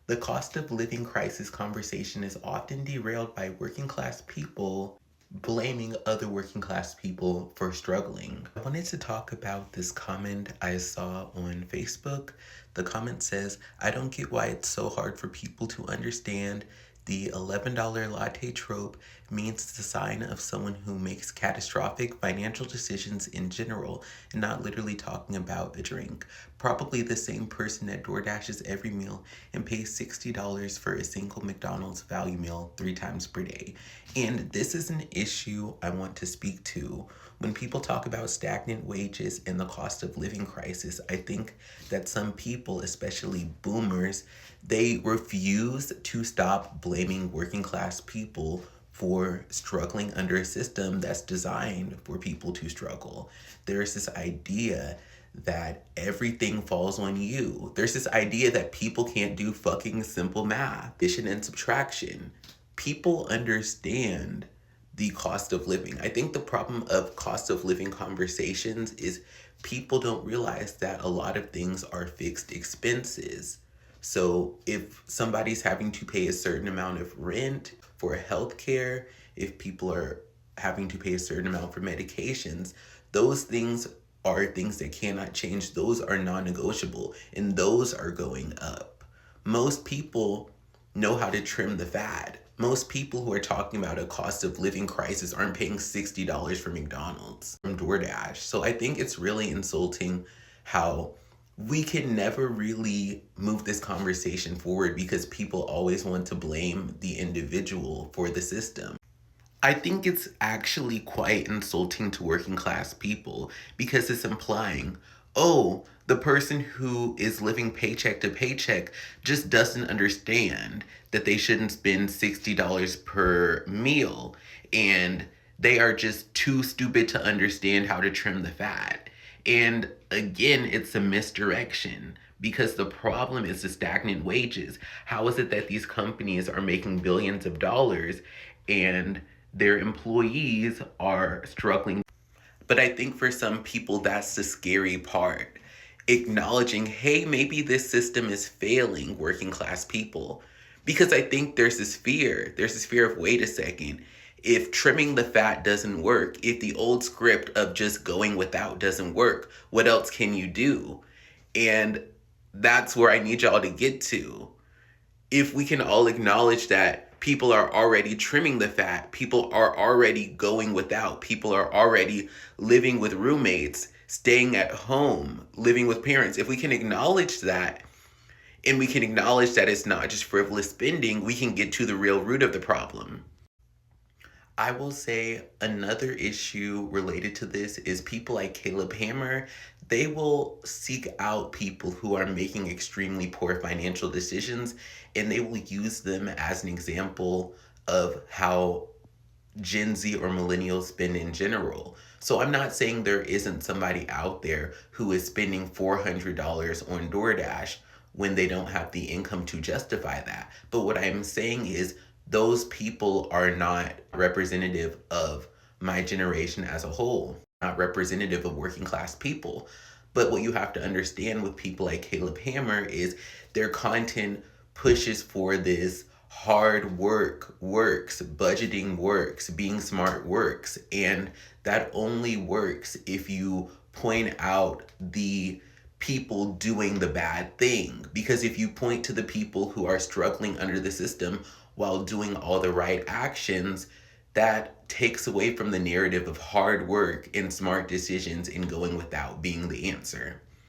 The cost of living crisis conversation is often derailed by working class people blaming other working class people for struggling. I wanted to talk about this comment I saw on Facebook. The comment says, I don't get why it's so hard for people to understand the $11 latte trope means the sign of someone who makes catastrophic financial decisions in general and not literally talking about a drink. Probably the same person that DoorDashes every meal and pays $60 for a single McDonald's value meal 3 times per day. And this is an issue I want to speak to. When people talk about stagnant wages and the cost of living crisis, I think that some people, especially boomers, they refuse to stop blaming working class people for struggling under a system that's designed for people to struggle. There's this idea that everything falls on you. There's this idea that people can't do fucking simple math, addition and subtraction. People understand the cost of living. I think the problem of cost of living conversations is people don't realize that a lot of things are fixed expenses. So if somebody's having to pay a certain amount of rent for healthcare, if people are having to pay a certain amount for medications, those things are things that cannot change. Those are non-negotiable, and those are going up. Most people know how to trim the fat. Most people who are talking about a cost of living crisis aren't paying $60 for McDonald's from DoorDash. So I think it's really insulting how we can never really move this conversation forward because people always want to blame the individual for the system. I think it's actually quite insulting to working class people because it's implying, oh, the person who is living paycheck to paycheck just doesn't understand that they shouldn't spend $60 per meal, and they are just too stupid to understand how to trim the fat. And again, it's a misdirection because the problem is the stagnant wages. How is it that these companies are making billions of dollars and their employees are struggling? But I think for some people, that's the scary part. Acknowledging, hey, maybe this system is failing working class people. Because I think there's this fear. There's this fear of, wait a second, if trimming the fat doesn't work, if the old script of just going without doesn't work, what else can you do? And that's where I need y'all to get to. If we can all acknowledge that people are already trimming the fat, people are already going without, people are already living with roommates, staying at home, living with parents. If we can acknowledge that, and we can acknowledge that it's not just frivolous spending, we can get to the real root of the problem. I will say another issue related to this is people like Caleb Hammer, they will seek out people who are making extremely poor financial decisions and they will use them as an example of how Gen Z or millennials spend in general. So I'm not saying there isn't somebody out there who is spending $400 on DoorDash when they don't have the income to justify that. But what I'm saying is those people are not representative of my generation as a whole, not representative of working class people. But what you have to understand with people like Caleb Hammer is their content pushes for this hard work works, budgeting works, being smart works. And that only works if you point out the people doing the bad thing. Because if you point to the people who are struggling under the system while doing all the right actions, that takes away from the narrative of hard work and smart decisions and going without being the answer.